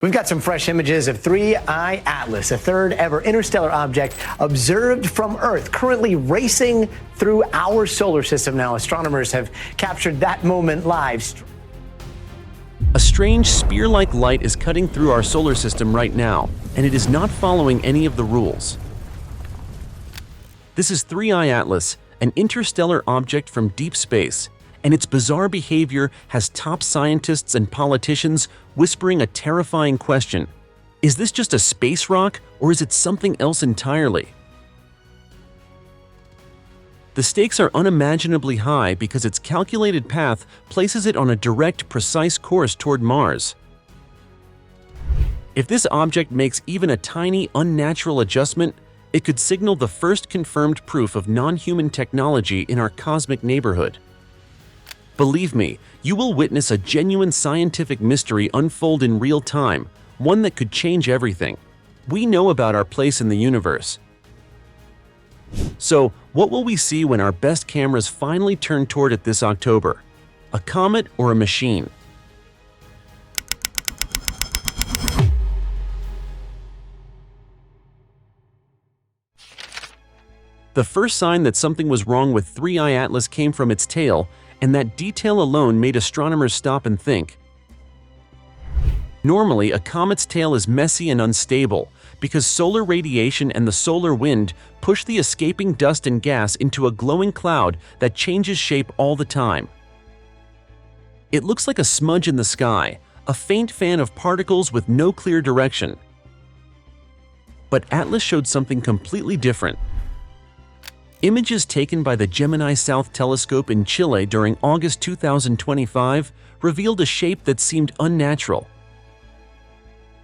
We've got some fresh images of 3I Atlas, a third ever interstellar object observed from Earth, currently racing through our solar system. Now, astronomers have captured that moment live. A strange spear-like light is cutting through our solar system right now, and it is not following any of the rules. This is 3I Atlas, an interstellar object from deep space, and its bizarre behavior has top scientists and politicians whispering a terrifying question. Is this just a space rock, or is it something else entirely? The stakes are unimaginably high because its calculated path places it on a direct, precise course toward Mars. If this object makes even a tiny, unnatural adjustment, it could signal the first confirmed proof of non-human technology in our cosmic neighborhood. Believe me, you will witness a genuine scientific mystery unfold in real time, one that could change everything we know about our place in the universe. So, what will we see when our best cameras finally turn toward it this October? A comet or a machine? The first sign that something was wrong with 3I Atlas came from its tail, and that detail alone made astronomers stop and think. Normally, a comet's tail is messy and unstable because solar radiation and the solar wind push the escaping dust and gas into a glowing cloud that changes shape all the time. It looks like a smudge in the sky, a faint fan of particles with no clear direction. But Atlas showed something completely different. Images taken by the Gemini South Telescope in Chile during August 2025 revealed a shape that seemed unnatural.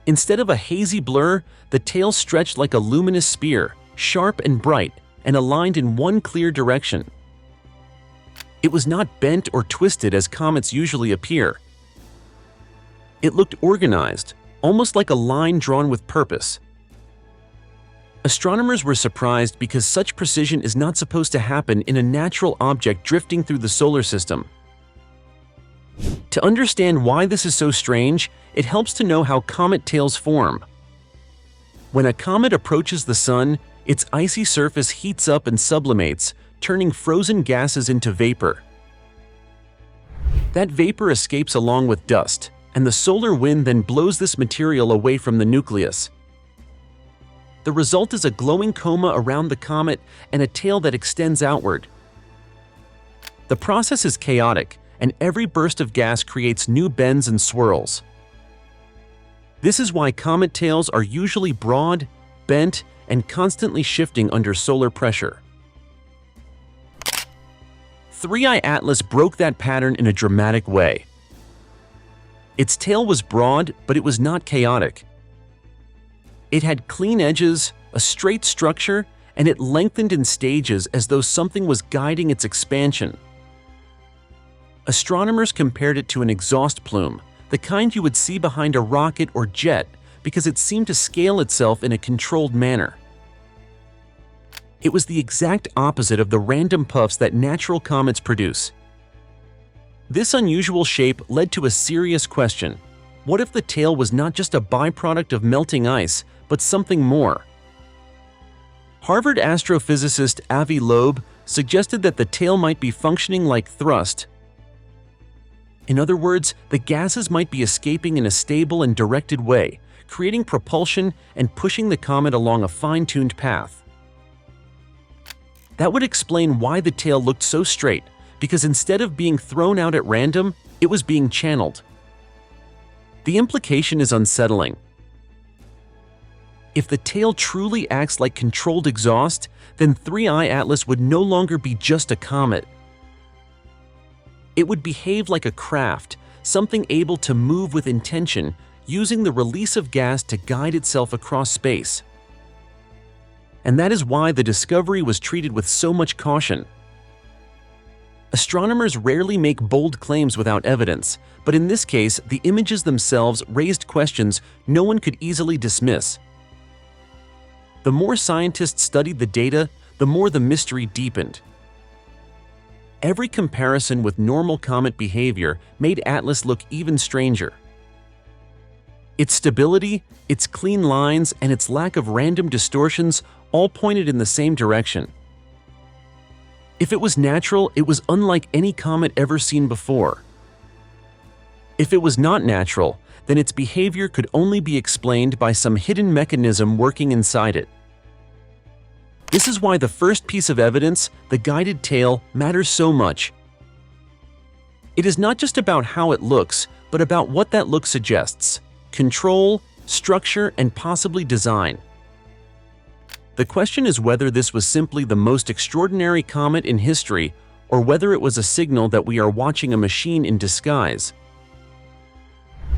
Instead of a hazy blur, the tail stretched like a luminous spear, sharp and bright, and aligned in one clear direction. It was not bent or twisted as comets usually appear. It looked organized, almost like a line drawn with purpose. Astronomers were surprised because such precision is not supposed to happen in a natural object drifting through the solar system. To understand why this is so strange, it helps to know how comet tails form. When a comet approaches the Sun, its icy surface heats up and sublimates, turning frozen gases into vapor. That vapor escapes along with dust, and the solar wind then blows this material away from the nucleus. The result is a glowing coma around the comet and a tail that extends outward. The process is chaotic, and every burst of gas creates new bends and swirls. This is why comet tails are usually broad, bent, and constantly shifting under solar pressure. 3I Atlas broke that pattern in a dramatic way. Its tail was broad, but it was not chaotic. It had clean edges, a straight structure, and it lengthened in stages as though something was guiding its expansion. Astronomers compared it to an exhaust plume, the kind you would see behind a rocket or jet, because it seemed to scale itself in a controlled manner. It was the exact opposite of the random puffs that natural comets produce. This unusual shape led to a serious question. What if the tail was not just a byproduct of melting ice, but something more? Harvard astrophysicist Avi Loeb suggested that the tail might be functioning like thrust. In other words, the gases might be escaping in a stable and directed way, creating propulsion and pushing the comet along a fine-tuned path. That would explain why the tail looked so straight, because instead of being thrown out at random, it was being channeled. The implication is unsettling. If the tail truly acts like controlled exhaust, then 3I Atlas would no longer be just a comet. It would behave like a craft, something able to move with intention, using the release of gas to guide itself across space. And that is why the discovery was treated with so much caution. Astronomers rarely make bold claims without evidence, but in this case, the images themselves raised questions no one could easily dismiss. The more scientists studied the data, the more the mystery deepened. Every comparison with normal comet behavior made Atlas look even stranger. Its stability, its clean lines, and its lack of random distortions all pointed in the same direction. If it was natural, it was unlike any comet ever seen before. If it was not natural, then its behavior could only be explained by some hidden mechanism working inside it. This is why the first piece of evidence, the guided tail, matters so much. It is not just about how it looks, but about what that look suggests: control, structure, and possibly design. The question is whether this was simply the most extraordinary comet in history, or whether it was a signal that we are watching a machine in disguise.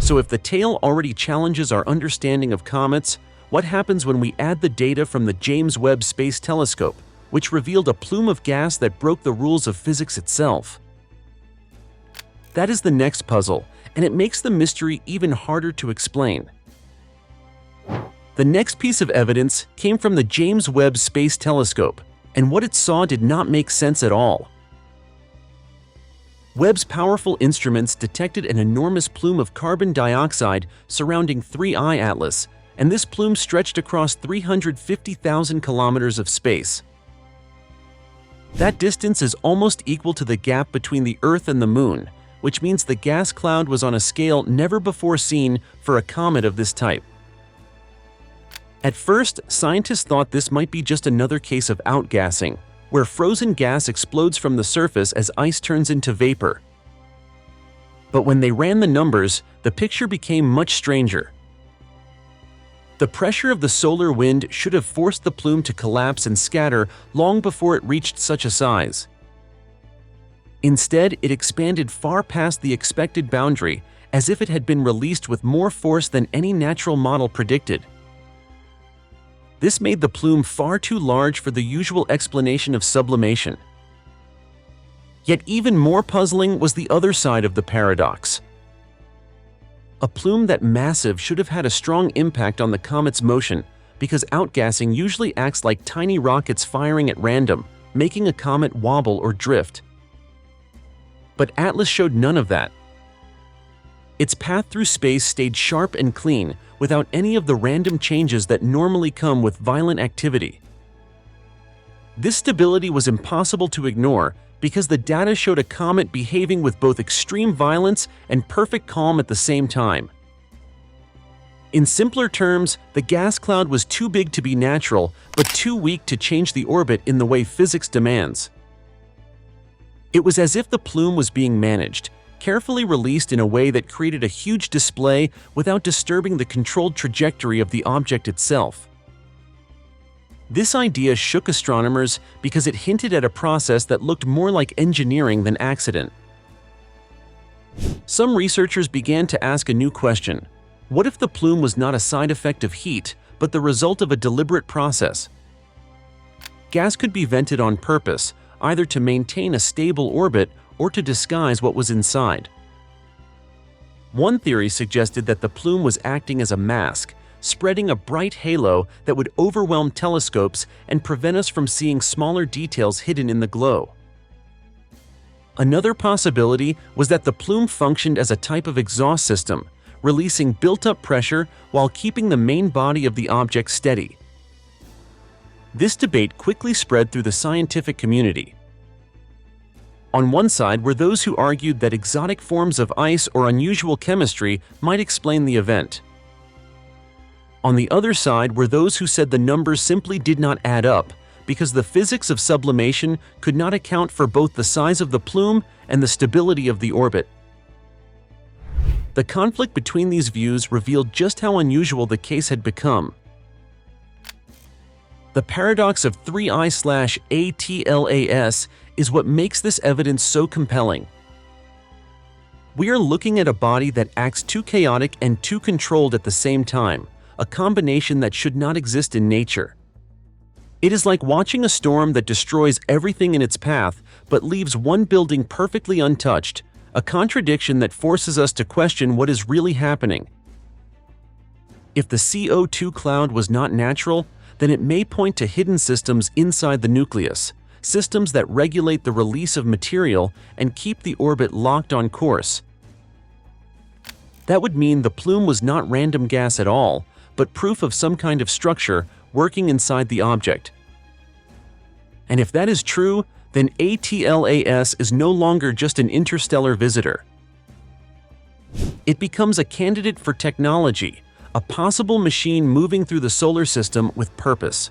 So if the tail already challenges our understanding of comets, what happens when we add the data from the James Webb Space Telescope, which revealed a plume of gas that broke the rules of physics itself? That is the next puzzle, and it makes the mystery even harder to explain. The next piece of evidence came from the James Webb Space Telescope, and what it saw did not make sense at all. Webb's powerful instruments detected an enormous plume of carbon dioxide surrounding 3I Atlas, and this plume stretched across 350,000 kilometers of space. That distance is almost equal to the gap between the Earth and the Moon, which means the gas cloud was on a scale never before seen for a comet of this type. At first, scientists thought this might be just another case of outgassing, where frozen gas explodes from the surface as ice turns into vapor. But when they ran the numbers, the picture became much stranger. The pressure of the solar wind should have forced the plume to collapse and scatter long before it reached such a size. Instead, it expanded far past the expected boundary, as if it had been released with more force than any natural model predicted. This made the plume far too large for the usual explanation of sublimation. Yet even more puzzling was the other side of the paradox. A plume that massive should have had a strong impact on the comet's motion, because outgassing usually acts like tiny rockets firing at random, making a comet wobble or drift. But Atlas showed none of that. Its path through space stayed sharp and clean, without any of the random changes that normally come with violent activity. This stability was impossible to ignore because the data showed a comet behaving with both extreme violence and perfect calm at the same time. In simpler terms, the gas cloud was too big to be natural, but too weak to change the orbit in the way physics demands. It was as if the plume was being managed, carefully released in a way that created a huge display without disturbing the controlled trajectory of the object itself. This idea shook astronomers because it hinted at a process that looked more like engineering than accident. Some researchers began to ask a new question: what if the plume was not a side effect of heat, but the result of a deliberate process? Gas could be vented on purpose, either to maintain a stable orbit or to disguise what was inside. One theory suggested that the plume was acting as a mask, spreading a bright halo that would overwhelm telescopes and prevent us from seeing smaller details hidden in the glow. Another possibility was that the plume functioned as a type of exhaust system, releasing built-up pressure while keeping the main body of the object steady. This debate quickly spread through the scientific community. On one side were those who argued that exotic forms of ice or unusual chemistry might explain the event. On the other side were those who said the numbers simply did not add up because the physics of sublimation could not account for both the size of the plume and the stability of the orbit. The conflict between these views revealed just how unusual the case had become. The paradox of 3I/ATLAS is what makes this evidence so compelling. We are looking at a body that acts too chaotic and too controlled at the same time, a combination that should not exist in nature. It is like watching a storm that destroys everything in its path but leaves one building perfectly untouched, a contradiction that forces us to question what is really happening. If the CO2 cloud was not natural, then it may point to hidden systems inside the nucleus, systems that regulate the release of material and keep the orbit locked on course. That would mean the plume was not random gas at all, but proof of some kind of structure working inside the object. And if that is true, then ATLAS is no longer just an interstellar visitor. It becomes a candidate for technology, a possible machine moving through the solar system with purpose.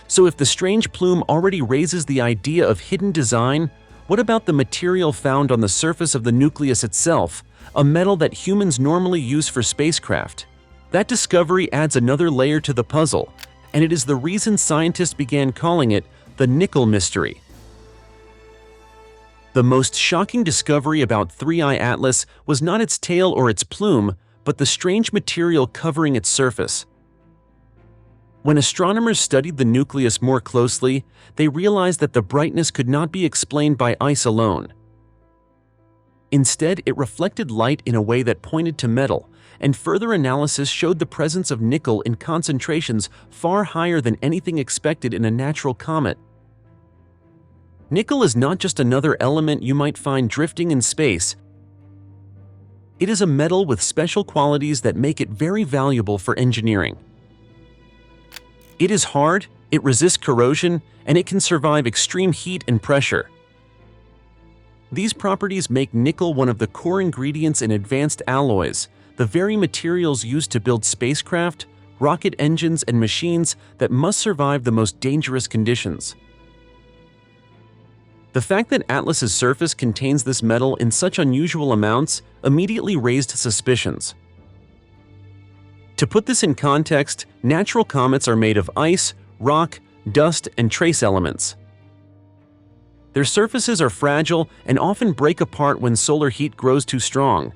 So if the strange plume already raises the idea of hidden design, what about the material found on the surface of the nucleus itself, a metal that humans normally use for spacecraft? That discovery adds another layer to the puzzle, and it is the reason scientists began calling it the nickel mystery. The most shocking discovery about 3I Atlas was not its tail or its plume, but the strange material covering its surface. When astronomers studied the nucleus more closely, they realized that the brightness could not be explained by ice alone. Instead, it reflected light in a way that pointed to metal, and further analysis showed the presence of nickel in concentrations far higher than anything expected in a natural comet. Nickel is not just another element you might find drifting in space. It is a metal with special qualities that make it very valuable for engineering. It is hard, it resists corrosion, and it can survive extreme heat and pressure. These properties make nickel one of the core ingredients in advanced alloys, the very materials used to build spacecraft, rocket engines, and machines that must survive the most dangerous conditions. The fact that Atlas's surface contains this metal in such unusual amounts immediately raised suspicions. To put this in context, natural comets are made of ice, rock, dust, and trace elements. Their surfaces are fragile and often break apart when solar heat grows too strong.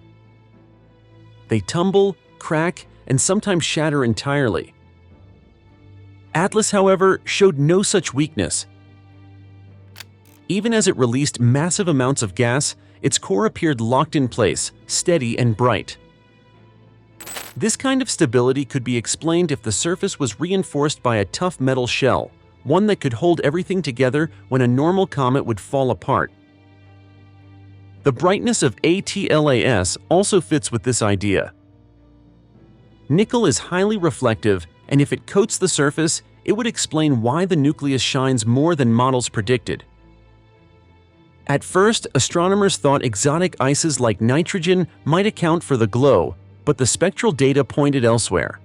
They tumble, crack, and sometimes shatter entirely. Atlas, however, showed no such weakness. Even as it released massive amounts of gas, its core appeared locked in place, steady and bright. This kind of stability could be explained if the surface was reinforced by a tough metal shell, one that could hold everything together when a normal comet would fall apart. The brightness of ATLAS also fits with this idea. Nickel is highly reflective, and if it coats the surface, it would explain why the nucleus shines more than models predicted. At first, astronomers thought exotic ices like nitrogen might account for the glow, but the spectral data pointed elsewhere.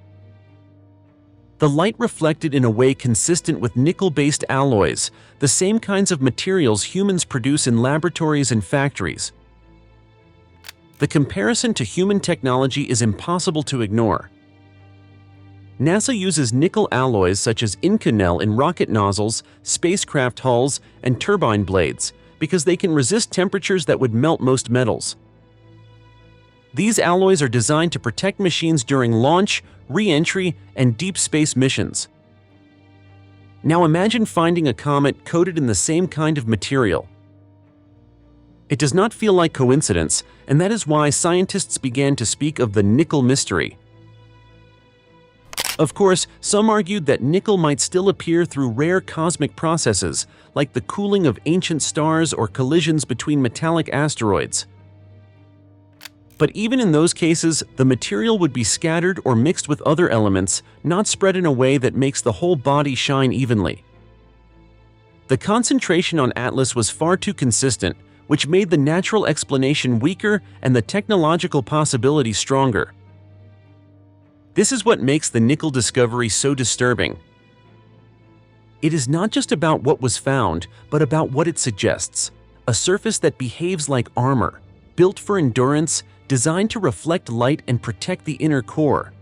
The light reflected in a way consistent with nickel-based alloys, the same kinds of materials humans produce in laboratories and factories. The comparison to human technology is impossible to ignore. NASA uses nickel alloys such as Inconel in rocket nozzles, spacecraft hulls, and turbine blades because they can resist temperatures that would melt most metals. These alloys are designed to protect machines during launch, re-entry, and deep space missions. Now imagine finding a comet coated in the same kind of material. It does not feel like coincidence, and that is why scientists began to speak of the nickel mystery. Of course, some argued that nickel might still appear through rare cosmic processes, like the cooling of ancient stars or collisions between metallic asteroids. But even in those cases, the material would be scattered or mixed with other elements, not spread in a way that makes the whole body shine evenly. The concentration on Atlas was far too consistent, which made the natural explanation weaker and the technological possibility stronger. This is what makes the nickel discovery so disturbing. It is not just about what was found, but about what it suggests: a surface that behaves like armor, built for endurance, designed to reflect light and protect the inner core.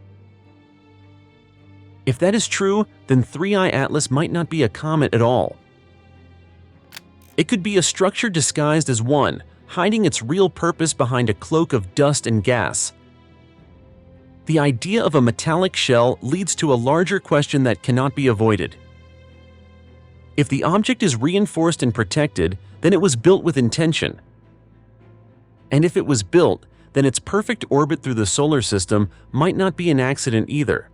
If that is true, then 3I Atlas might not be a comet at all. It could be a structure disguised as one, hiding its real purpose behind a cloak of dust and gas. The idea of a metallic shell leads to a larger question that cannot be avoided. If the object is reinforced and protected, then it was built with intention. And if it was built, then its perfect orbit through the solar system might not be an accident either.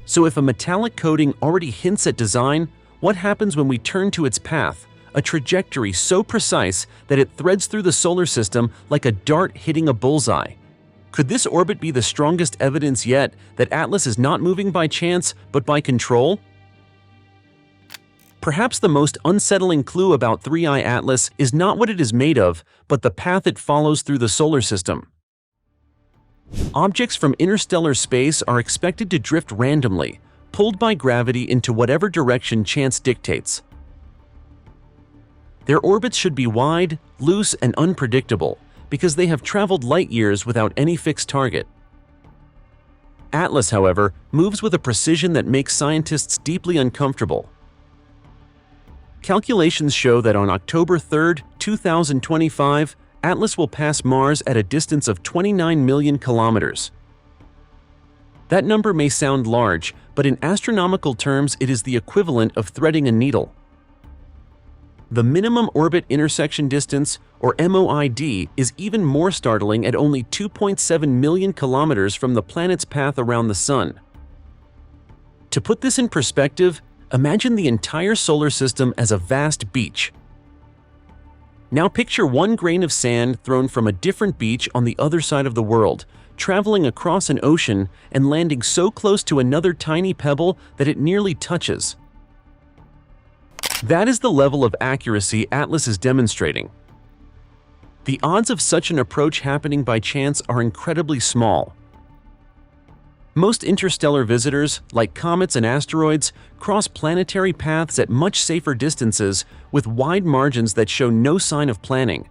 So if a metallic coating already hints at design, what happens when we turn to its path, a trajectory so precise that it threads through the solar system like a dart hitting a bullseye. Could this orbit be the strongest evidence yet that Atlas is not moving by chance but by control? Perhaps the most unsettling clue about 3I Atlas is not what it is made of, but the path it follows through the solar system. Objects from interstellar space are expected to drift randomly, pulled by gravity into whatever direction chance dictates. Their orbits should be wide, loose, and unpredictable, because they have traveled light years without any fixed target. Atlas, however, moves with a precision that makes scientists deeply uncomfortable. Calculations show that on October 3, 2025, Atlas will pass Mars at a distance of 29 million kilometers. That number may sound large, but in astronomical terms it is the equivalent of threading a needle. The minimum orbit intersection distance, or MOID, is even more startling at only 2.7 million kilometers from the planet's path around the Sun. To put this in perspective, imagine the entire solar system as a vast beach. Now picture one grain of sand thrown from a different beach on the other side of the world, traveling across an ocean and landing so close to another tiny pebble that it nearly touches. That is the level of accuracy Atlas is demonstrating. The odds of such an approach happening by chance are incredibly small. Most interstellar visitors, like comets and asteroids, cross planetary paths at much safer distances with wide margins that show no sign of planning.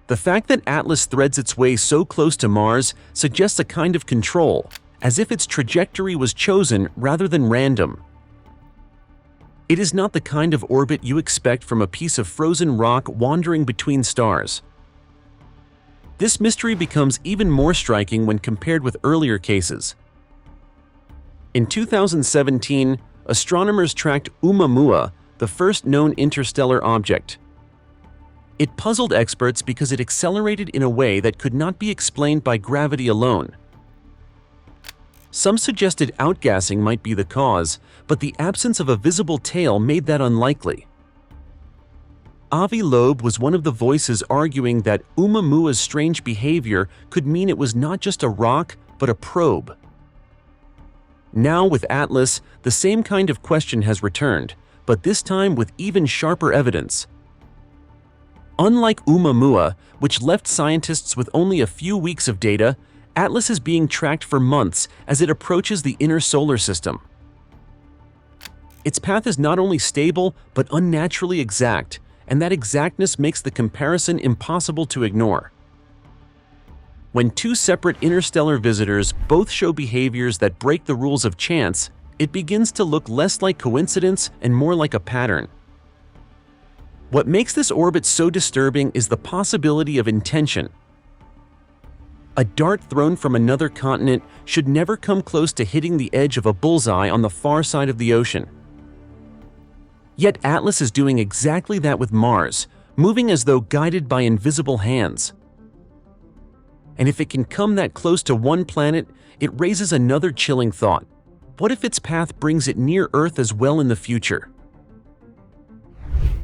The fact that Atlas threads its way so close to Mars suggests a kind of control, as if its trajectory was chosen rather than random. It is not the kind of orbit you expect from a piece of frozen rock wandering between stars. This mystery becomes even more striking when compared with earlier cases. In 2017, astronomers tracked Oumuamua, the first known interstellar object. It puzzled experts because it accelerated in a way that could not be explained by gravity alone. Some suggested outgassing might be the cause, but the absence of a visible tail made that unlikely. Avi Loeb was one of the voices arguing that Oumuamua's strange behavior could mean it was not just a rock, but a probe. Now with Atlas, the same kind of question has returned, but this time with even sharper evidence. Unlike Oumuamua, which left scientists with only a few weeks of data, Atlas is being tracked for months as it approaches the inner solar system. Its path is not only stable, but unnaturally exact, and that exactness makes the comparison impossible to ignore. When two separate interstellar visitors both show behaviors that break the rules of chance, it begins to look less like coincidence and more like a pattern. What makes this orbit so disturbing is the possibility of intention. A dart thrown from another continent should never come close to hitting the edge of a bullseye on the far side of the ocean. Yet Atlas is doing exactly that with Mars, moving as though guided by invisible hands. And if it can come that close to one planet, it raises another chilling thought. What if its path brings it near Earth as well in the future?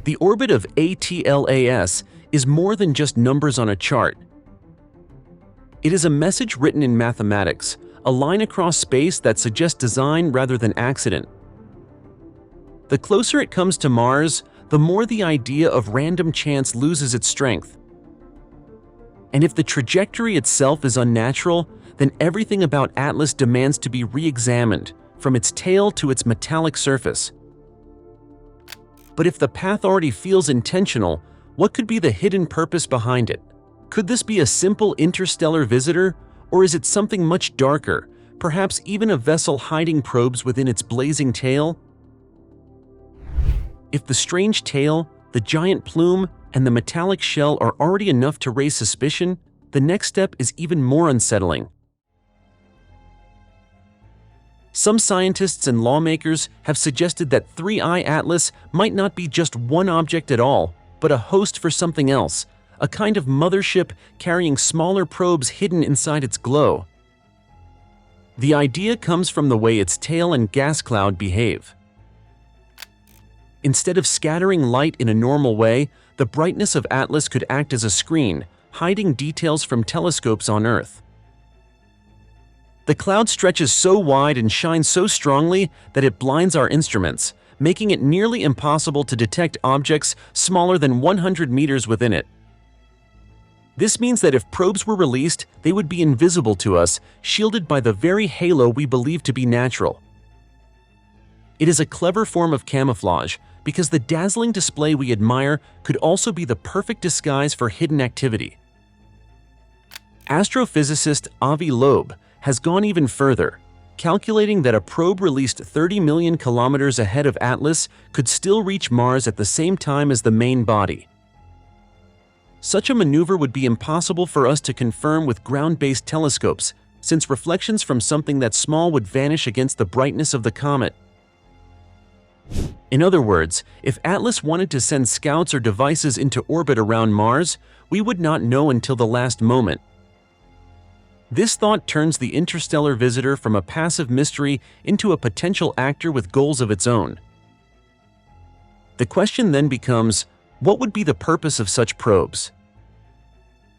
The orbit of ATLAS is more than just numbers on a chart. It is a message written in mathematics, a line across space that suggests design rather than accident. The closer it comes to Mars, the more the idea of random chance loses its strength. And if the trajectory itself is unnatural, then everything about Atlas demands to be re-examined, from its tail to its metallic surface. But if the path already feels intentional, what could be the hidden purpose behind it? Could this be a simple interstellar visitor, or is it something much darker, perhaps even a vessel hiding probes within its blazing tail? If the strange tail, the giant plume, and the metallic shell are already enough to raise suspicion, the next step is even more unsettling. Some scientists and lawmakers have suggested that 3I Atlas might not be just one object at all, but a host for something else, a kind of mothership carrying smaller probes hidden inside its glow. The idea comes from the way its tail and gas cloud behave. Instead of scattering light in a normal way, the brightness of Atlas could act as a screen, hiding details from telescopes on Earth. The cloud stretches so wide and shines so strongly that it blinds our instruments, making it nearly impossible to detect objects smaller than 100 meters within it. This means that if probes were released, they would be invisible to us, shielded by the very halo we believe to be natural. It is a clever form of camouflage, because the dazzling display we admire could also be the perfect disguise for hidden activity. Astrophysicist Avi Loeb has gone even further, calculating that a probe released 30 million kilometers ahead of Atlas could still reach Mars at the same time as the main body. Such a maneuver would be impossible for us to confirm with ground-based telescopes, since reflections from something that small would vanish against the brightness of the comet. In other words, if Atlas wanted to send scouts or devices into orbit around Mars, we would not know until the last moment. This thought turns the interstellar visitor from a passive mystery into a potential actor with goals of its own. The question then becomes, what would be the purpose of such probes?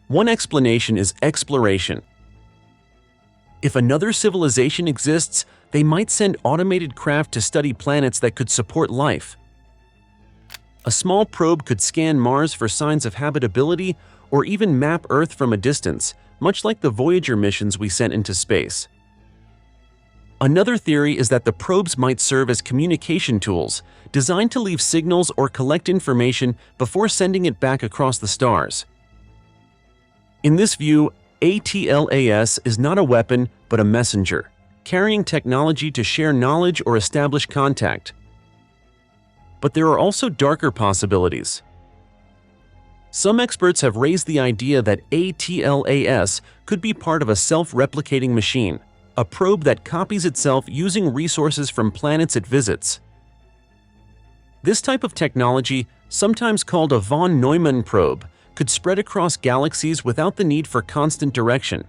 One explanation is exploration. If another civilization exists, they might send automated craft to study planets that could support life. A small probe could scan Mars for signs of habitability or even map Earth from a distance, much like the Voyager missions we sent into space. Another theory is that the probes might serve as communication tools, designed to leave signals or collect information before sending it back across the stars. In this view, ATLAS is not a weapon but a messenger, carrying technology to share knowledge or establish contact. But there are also darker possibilities. Some experts have raised the idea that ATLAS could be part of a self-replicating machine, a probe that copies itself using resources from planets it visits. This type of technology, sometimes called a von Neumann probe, could spread across galaxies without the need for constant direction.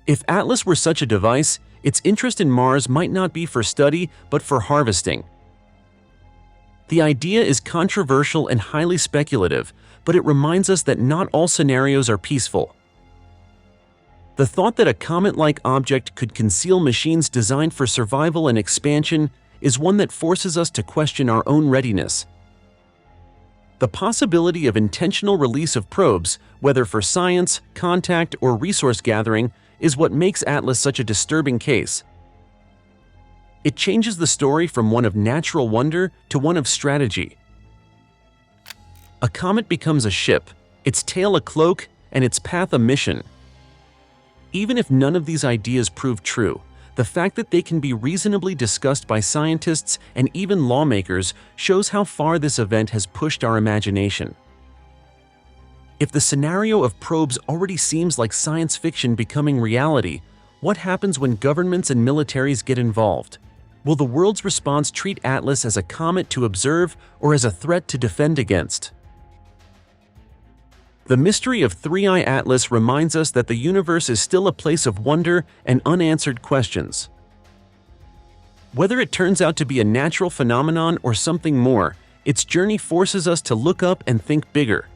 If Atlas were such a device, its interest in Mars might not be for study but for harvesting. The idea is controversial and highly speculative, but it reminds us that not all scenarios are peaceful. The thought that a comet-like object could conceal machines designed for survival and expansion is one that forces us to question our own readiness. The possibility of intentional release of probes, whether for science, contact, or resource gathering, is what makes Atlas such a disturbing case. It changes the story from one of natural wonder to one of strategy. A comet becomes a ship, its tail a cloak, and its path a mission. Even if none of these ideas prove true, the fact that they can be reasonably discussed by scientists and even lawmakers shows how far this event has pushed our imagination. If the scenario of probes already seems like science fiction becoming reality, what happens when governments and militaries get involved? Will the world's response treat Atlas as a comet to observe or as a threat to defend against? The mystery of 3I Atlas reminds us that the universe is still a place of wonder and unanswered questions. Whether it turns out to be a natural phenomenon or something more, its journey forces us to look up and think bigger.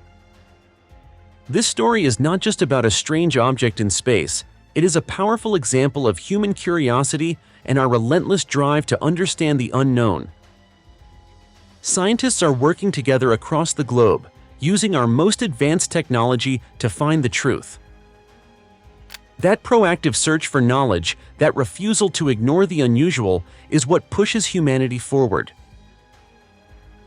This story is not just about a strange object in space. It is a powerful example of human curiosity and our relentless drive to understand the unknown. Scientists are working together across the globe, using our most advanced technology to find the truth. That proactive search for knowledge, that refusal to ignore the unusual, is what pushes humanity forward.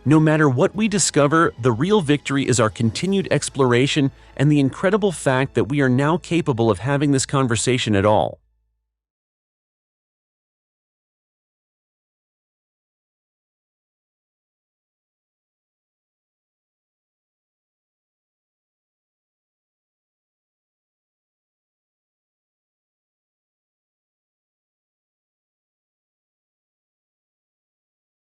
No matter what we discover, the real victory is our continued exploration and the incredible fact that we are now capable of having this conversation at all.